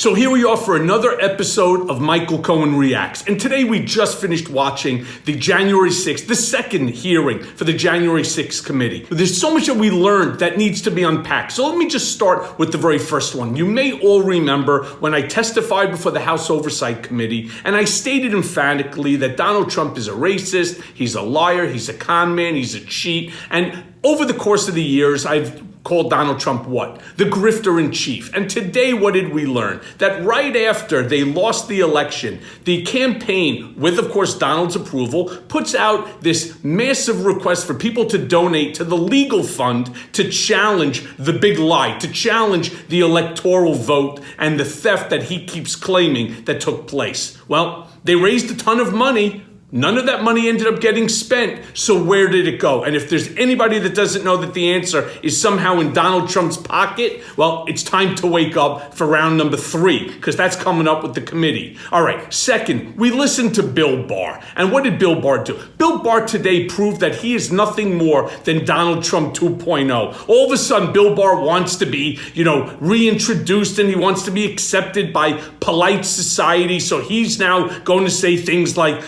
So here we are for another episode of Michael Cohen Reacts. And today we just finished watching the January 6th, the second hearing for the January 6th committee. There's so much that we learned that needs to be unpacked. So let me just start with the very first one. You may all remember when I testified before the House Oversight Committee, and I stated emphatically that Donald Trump is a racist, he's a liar, he's a con man, he's a cheat. And over the course of the years, I've called Donald Trump what? The grifter in chief. And today, what did we learn? That right after they lost the election, the campaign, with of course Donald's approval, puts out this massive request for people to donate to the legal fund to challenge the big lie, to challenge the electoral vote and the theft that he keeps claiming that took place. Well, they raised a ton of money. None of that money ended up getting spent. So where did it go? And if there's anybody that doesn't know that the answer is somehow in Donald Trump's pocket, well, it's time to wake up for round number 3, because that's coming up with the committee. All right. Second, we listened to Bill Barr. And what did Bill Barr do? Bill Barr today proved that he is nothing more than Donald Trump 2.0. All of a sudden, Bill Barr wants to be, reintroduced, and he wants to be accepted by polite society. So he's now going to say things like,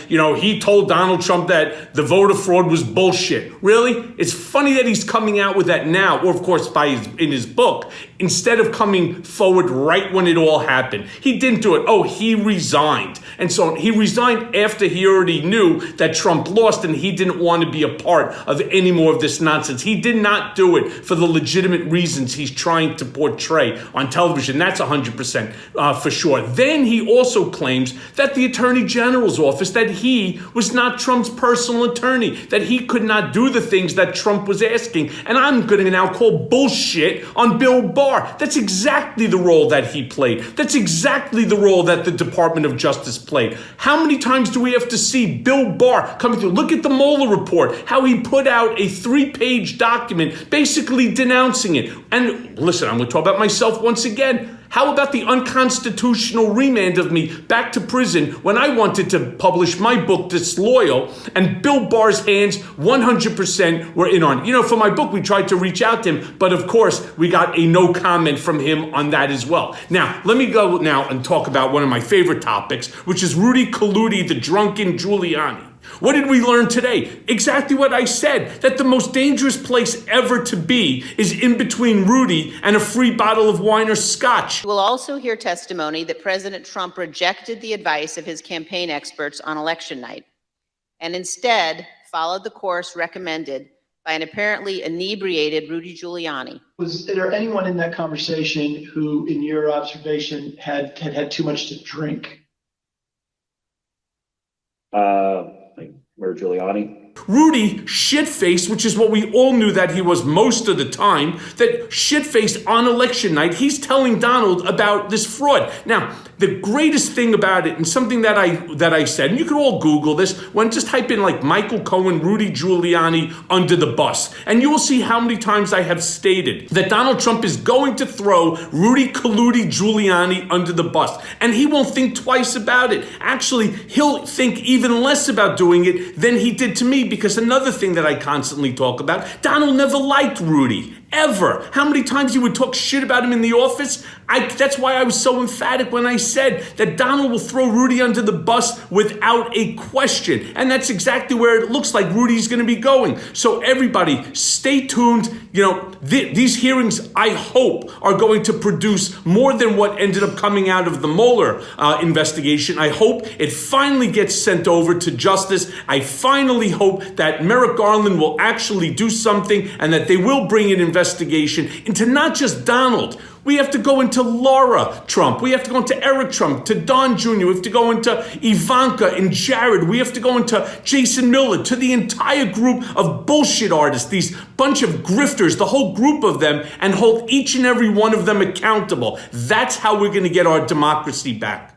he told Donald Trump that the voter fraud was bullshit. Really? It's funny that he's coming out with that now, or of course in his book, instead of coming forward right when it all happened. He didn't do it. Oh, he resigned. And so he resigned after he already knew that Trump lost and he didn't want to be a part of any more of this nonsense. He did not do it for the legitimate reasons he's trying to portray on television. That's 100% for sure. Then he also claims that the Attorney General's office, that he was not Trump's personal attorney, that he could not do the things that Trump was asking. And I'm going to now call bullshit on Bill Barr. That's exactly the role that he played. That's exactly the role that the Department of Justice played. How many times do we have to see Bill Barr coming through? Look at the Mueller report, how he put out a 3-page document basically denouncing it. And listen, I'm going to talk about myself once again. How about the unconstitutional remand of me back to prison when I wanted to publish my book, Disloyal, and Bill Barr's hands 100% were in on it. For my book, we tried to reach out to him, but of course, we got a no comment from him on that as well. Now, let me go now and talk about one of my favorite topics, which is Rudy Giuliani, the drunken Giuliani. What did we learn today? Exactly what I said, that the most dangerous place ever to be is in between Rudy and a free bottle of wine or scotch. We'll also hear testimony that President Trump rejected the advice of his campaign experts on election night and instead followed the course recommended by an apparently inebriated Rudy Giuliani. Was there anyone in that conversation who, in your observation, had too much to drink? Or Giuliani? Rudy shit-faced, which is what we all knew that he was most of the time, that shit-faced on election night, he's telling Donald about this fraud. Now, the greatest thing about it, and something that I said, and you can all Google this, when just type in like Michael Cohen, Rudy Giuliani under the bus, and you will see how many times I have stated that Donald Trump is going to throw Rudy Giuliani under the bus, and he won't think twice about it. Actually, he'll think even less about doing it than he did to me, because another thing that I constantly talk about, Donald never liked Rudy. Ever. How many times you would talk shit about him in the office? That's why I was so emphatic when I said that Donald will throw Rudy under the bus without a question. And that's exactly where it looks like Rudy's going to be going. So everybody, stay tuned. These hearings, I hope, are going to produce more than what ended up coming out of the Mueller investigation. I hope it finally gets sent over to justice. I finally hope that Merrick Garland will actually do something and that they will bring an investigation into not just Donald. We have to go into Laura Trump. We have to go into Eric Trump, to Don Jr. We have to go into Ivanka and Jared. We have to go into Jason Miller, to the entire group of bullshit artists, these bunch of grifters, the whole group of them, and hold each and every one of them accountable. That's how we're going to get our democracy back.